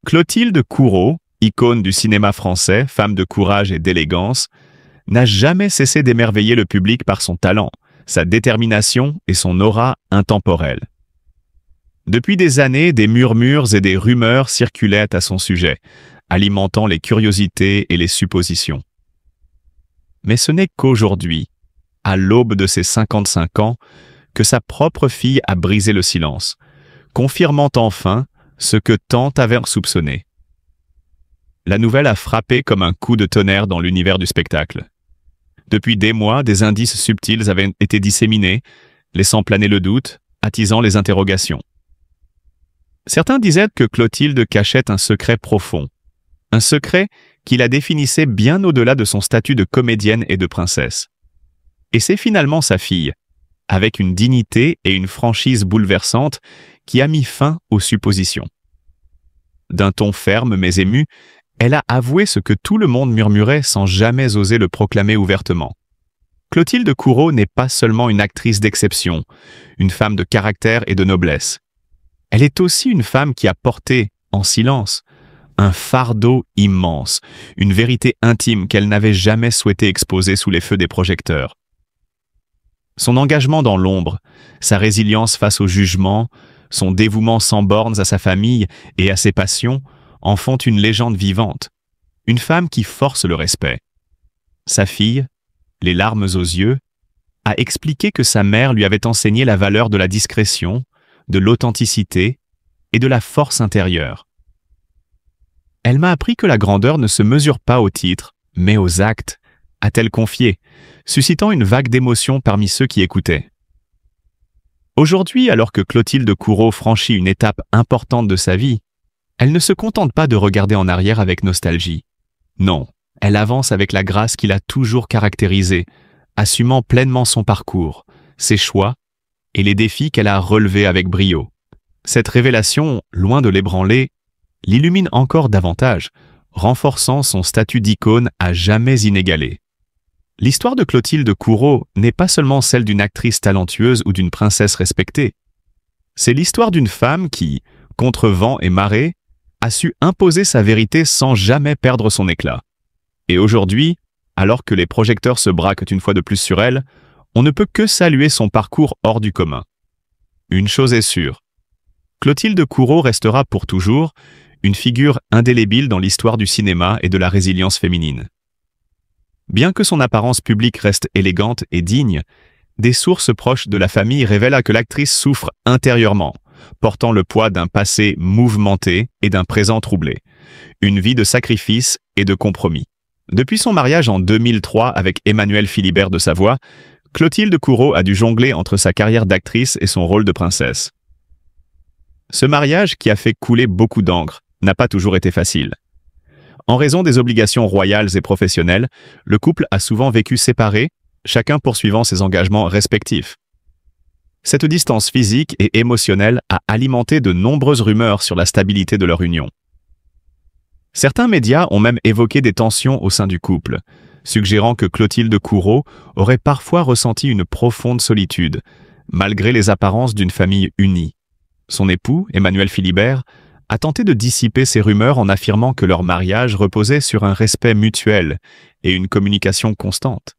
Clotilde Courreau, icône du cinéma français, femme de courage et d'élégance, n'a jamais cessé d'émerveiller le public par son talent, sa détermination et son aura intemporelle. Depuis des années, des murmures et des rumeurs circulaient à son sujet, alimentant les curiosités et les suppositions. Mais ce n'est qu'aujourd'hui, à l'aube de ses 55 ans, que sa propre fille a brisé le silence, confirmant enfin ce que tant avaient soupçonné. La nouvelle a frappé comme un coup de tonnerre dans l'univers du spectacle. Depuis des mois, des indices subtils avaient été disséminés, laissant planer le doute, attisant les interrogations. Certains disaient que Clotilde cachait un secret profond, un secret qui la définissait bien au-delà de son statut de comédienne et de princesse. Et c'est finalement sa fille, avec une dignité et une franchise bouleversantes, qui a mis fin aux suppositions. D'un ton ferme mais ému, elle a avoué ce que tout le monde murmurait sans jamais oser le proclamer ouvertement. Clotilde Courreau n'est pas seulement une actrice d'exception, une femme de caractère et de noblesse. Elle est aussi une femme qui a porté, en silence, un fardeau immense, une vérité intime qu'elle n'avait jamais souhaité exposer sous les feux des projecteurs. Son engagement dans l'ombre, sa résilience face au jugement, son dévouement sans bornes à sa famille et à ses passions en font une légende vivante, une femme qui force le respect. Sa fille, les larmes aux yeux, a expliqué que sa mère lui avait enseigné la valeur de la discrétion, de l'authenticité et de la force intérieure. Elle m'a appris que la grandeur ne se mesure pas aux titres, mais aux actes, a-t-elle confié, suscitant une vague d'émotion parmi ceux qui écoutaient. Aujourd'hui, alors que Clotilde Courreau franchit une étape importante de sa vie, elle ne se contente pas de regarder en arrière avec nostalgie. Non, elle avance avec la grâce qui l'a toujours caractérisée, assumant pleinement son parcours, ses choix et les défis qu'elle a relevés avec brio. Cette révélation, loin de l'ébranler, l'illumine encore davantage, renforçant son statut d'icône à jamais inégalé. L'histoire de Clotilde Courreau n'est pas seulement celle d'une actrice talentueuse ou d'une princesse respectée. C'est l'histoire d'une femme qui, contre vent et marée, a su imposer sa vérité sans jamais perdre son éclat. Et aujourd'hui, alors que les projecteurs se braquent une fois de plus sur elle, on ne peut que saluer son parcours hors du commun. Une chose est sûre, Clotilde Courreau restera pour toujours une figure indélébile dans l'histoire du cinéma et de la résilience féminine. Bien que son apparence publique reste élégante et digne, des sources proches de la famille révèlent que l'actrice souffre intérieurement, portant le poids d'un passé mouvementé et d'un présent troublé, une vie de sacrifice et de compromis. Depuis son mariage en 2003 avec Emmanuel Philibert de Savoie, Clotilde Courreau a dû jongler entre sa carrière d'actrice et son rôle de princesse. Ce mariage, qui a fait couler beaucoup d'encre, n'a pas toujours été facile. En raison des obligations royales et professionnelles, le couple a souvent vécu séparé, chacun poursuivant ses engagements respectifs. Cette distance physique et émotionnelle a alimenté de nombreuses rumeurs sur la stabilité de leur union. Certains médias ont même évoqué des tensions au sein du couple, suggérant que Clotilde Courreau aurait parfois ressenti une profonde solitude, malgré les apparences d'une famille unie. Son époux, Emmanuel Philibert, a tenté de dissiper ces rumeurs en affirmant que leur mariage reposait sur un respect mutuel et une communication constante.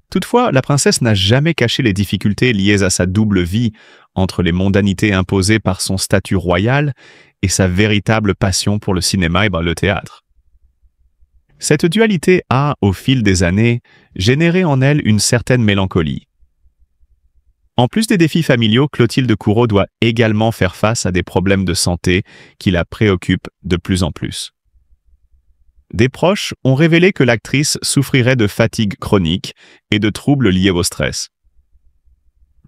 Toutefois, la princesse n'a jamais caché les difficultés liées à sa double vie entre les mondanités imposées par son statut royal et sa véritable passion pour le cinéma et le théâtre. Cette dualité a, au fil des années, généré en elle une certaine mélancolie. En plus des défis familiaux, Clotilde Courreau doit également faire face à des problèmes de santé qui la préoccupent de plus en plus. Des proches ont révélé que l'actrice souffrirait de fatigue chronique et de troubles liés au stress.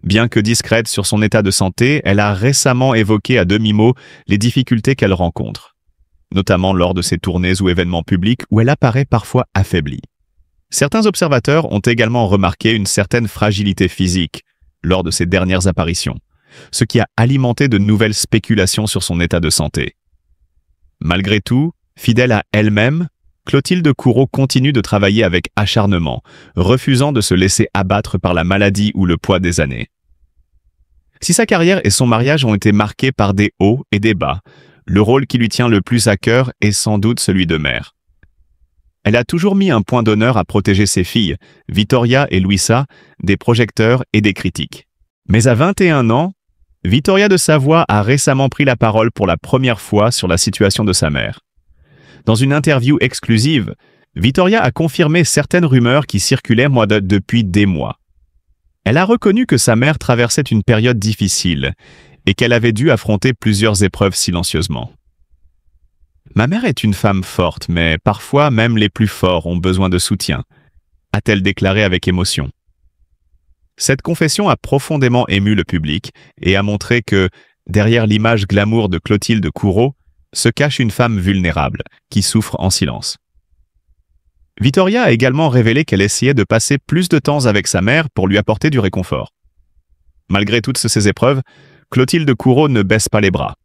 Bien que discrète sur son état de santé, elle a récemment évoqué à demi-mot les difficultés qu'elle rencontre, notamment lors de ses tournées ou événements publics où elle apparaît parfois affaiblie. Certains observateurs ont également remarqué une certaine fragilité physique lors de ses dernières apparitions, ce qui a alimenté de nouvelles spéculations sur son état de santé. Malgré tout, fidèle à elle-même, Clotilde Courreau continue de travailler avec acharnement, refusant de se laisser abattre par la maladie ou le poids des années. Si sa carrière et son mariage ont été marqués par des hauts et des bas, le rôle qui lui tient le plus à cœur est sans doute celui de mère. Elle a toujours mis un point d'honneur à protéger ses filles, Vittoria et Luisa, des projecteurs et des critiques. Mais à 21 ans, Vittoria de Savoie a récemment pris la parole pour la première fois sur la situation de sa mère. Dans une interview exclusive, Vittoria a confirmé certaines rumeurs qui circulaient depuis des mois. Elle a reconnu que sa mère traversait une période difficile et qu'elle avait dû affronter plusieurs épreuves silencieusement. « Ma mère est une femme forte, mais parfois même les plus forts ont besoin de soutien », a-t-elle déclaré avec émotion. Cette confession a profondément ému le public et a montré que, derrière l'image glamour de Clotilde Courreau, se cache une femme vulnérable, qui souffre en silence. Vittoria a également révélé qu'elle essayait de passer plus de temps avec sa mère pour lui apporter du réconfort. Malgré toutes ces épreuves, Clotilde Courreau ne baisse pas les bras.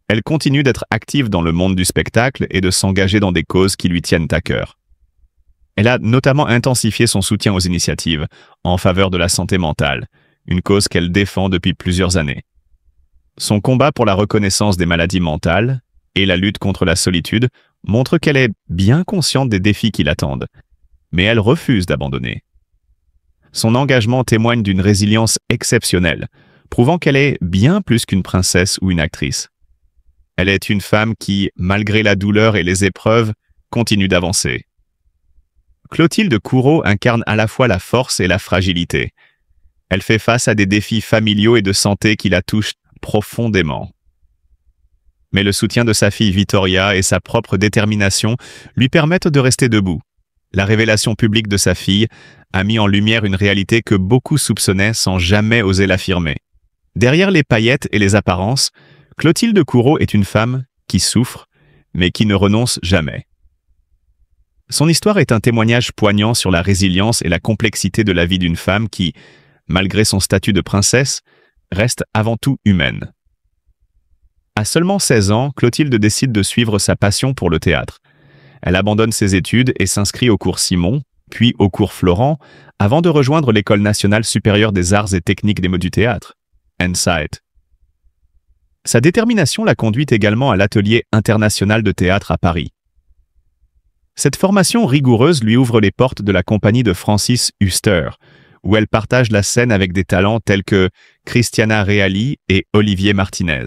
Elle continue d'être active dans le monde du spectacle et de s'engager dans des causes qui lui tiennent à cœur. Elle a notamment intensifié son soutien aux initiatives en faveur de la santé mentale, une cause qu'elle défend depuis plusieurs années. Son combat pour la reconnaissance des maladies mentales et la lutte contre la solitude montre qu'elle est bien consciente des défis qui l'attendent, mais elle refuse d'abandonner. Son engagement témoigne d'une résilience exceptionnelle, prouvant qu'elle est bien plus qu'une princesse ou une actrice. Elle est une femme qui, malgré la douleur et les épreuves, continue d'avancer. Clotilde Courreau incarne à la fois la force et la fragilité. Elle fait face à des défis familiaux et de santé qui la touchent profondément. Mais le soutien de sa fille Vittoria et sa propre détermination lui permettent de rester debout. La révélation publique de sa fille a mis en lumière une réalité que beaucoup soupçonnaient sans jamais oser l'affirmer. Derrière les paillettes et les apparences, Clotilde Courreau est une femme qui souffre, mais qui ne renonce jamais. Son histoire est un témoignage poignant sur la résilience et la complexité de la vie d'une femme qui, malgré son statut de princesse, reste avant tout humaine. À seulement 16 ans, Clotilde décide de suivre sa passion pour le théâtre. Elle abandonne ses études et s'inscrit au cours Simon, puis au cours Florent, avant de rejoindre l'École nationale supérieure des arts et techniques des mots du théâtre, ENSAET. Sa détermination la conduit également à l'Atelier international de théâtre à Paris. Cette formation rigoureuse lui ouvre les portes de la compagnie de Francis Huster, où elle partage la scène avec des talents tels que Christiana Reali et Olivier Martinez.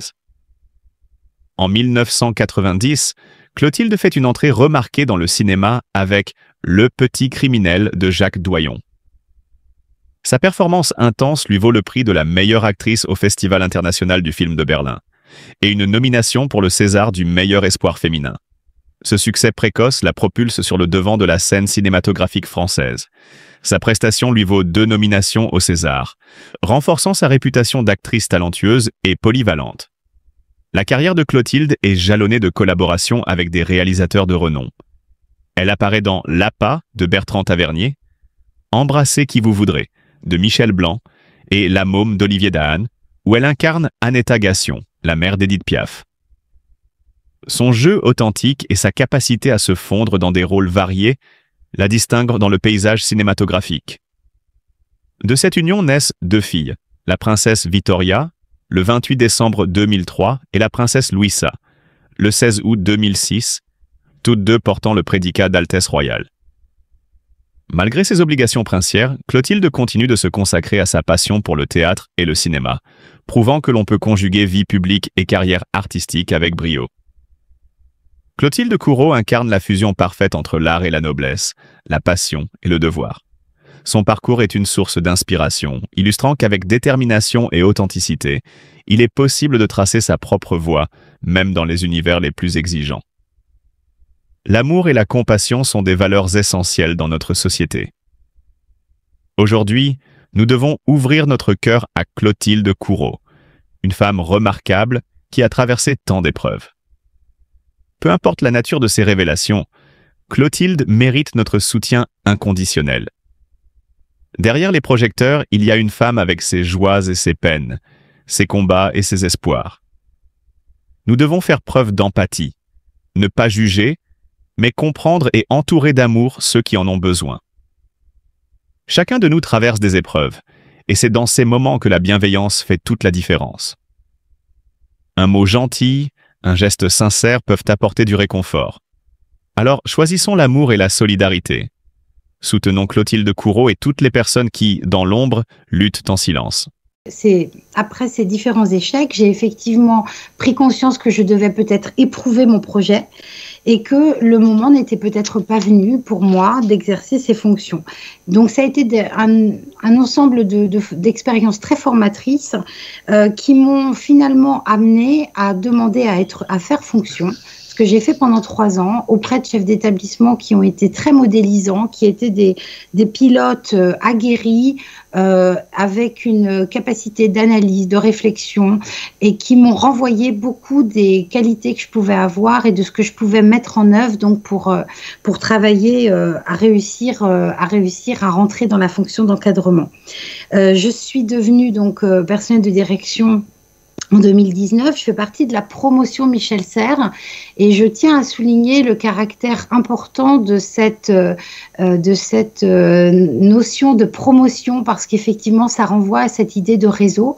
En 1990, Clotilde fait une entrée remarquée dans le cinéma avec Le Petit Criminel de Jacques Doyon. Sa performance intense lui vaut le prix de la meilleure actrice au Festival international du film de Berlin et une nomination pour le César du meilleur espoir féminin. Ce succès précoce la propulse sur le devant de la scène cinématographique française. Sa prestation lui vaut 2 nominations au César, renforçant sa réputation d'actrice talentueuse et polyvalente. La carrière de Clotilde est jalonnée de collaborations avec des réalisateurs de renom. Elle apparaît dans L'Appât de Bertrand Tavernier, Embrassez qui vous voudrez de Michel Blanc et La Môme d'Olivier Dahan, où elle incarne Annetta Gassion, la mère d'Édith Piaf. Son jeu authentique et sa capacité à se fondre dans des rôles variés la distinguent dans le paysage cinématographique. De cette union naissent 2 filles, la princesse Vittoria, le 28 décembre 2003, et la princesse Luisa, le 16 août 2006, toutes 2 portant le prédicat d'Altesse royale. Malgré ses obligations princières, Clotilde continue de se consacrer à sa passion pour le théâtre et le cinéma, prouvant que l'on peut conjuguer vie publique et carrière artistique avec brio. Clotilde Courreau incarne la fusion parfaite entre l'art et la noblesse, la passion et le devoir. Son parcours est une source d'inspiration, illustrant qu'avec détermination et authenticité, il est possible de tracer sa propre voie, même dans les univers les plus exigeants. L'amour et la compassion sont des valeurs essentielles dans notre société. Aujourd'hui, nous devons ouvrir notre cœur à Clotilde Courreau, une femme remarquable qui a traversé tant d'épreuves. Peu importe la nature de ses révélations, Clotilde mérite notre soutien inconditionnel. Derrière les projecteurs, il y a une femme avec ses joies et ses peines, ses combats et ses espoirs. Nous devons faire preuve d'empathie, ne pas juger, mais comprendre et entourer d'amour ceux qui en ont besoin. Chacun de nous traverse des épreuves, et c'est dans ces moments que la bienveillance fait toute la différence. Un mot gentil, un geste sincère peuvent apporter du réconfort. Alors, choisissons l'amour et la solidarité. Soutenons Clotilde Courreau et toutes les personnes qui, dans l'ombre, luttent en silence. Après ces différents échecs, j'ai effectivement pris conscience que je devais peut-être éprouver mon projet et que le moment n'était peut-être pas venu pour moi d'exercer ces fonctions. Donc ça a été un ensemble d'expériences très formatrices qui m'ont finalement amené à demander à faire fonction. Ce que j'ai fait pendant 3 ans auprès de chefs d'établissement qui ont été très modélisants, qui étaient des pilotes aguerris, avec une capacité d'analyse, de réflexion, et qui m'ont renvoyé beaucoup des qualités que je pouvais avoir et de ce que je pouvais mettre en œuvre donc pour travailler à réussir à rentrer dans la fonction d'encadrement. Je suis devenue donc personnelle de direction en 2019, je fais partie de la promotion Michel Serres et je tiens à souligner le caractère important de cette notion de promotion parce qu'effectivement, ça renvoie à cette idée de réseau.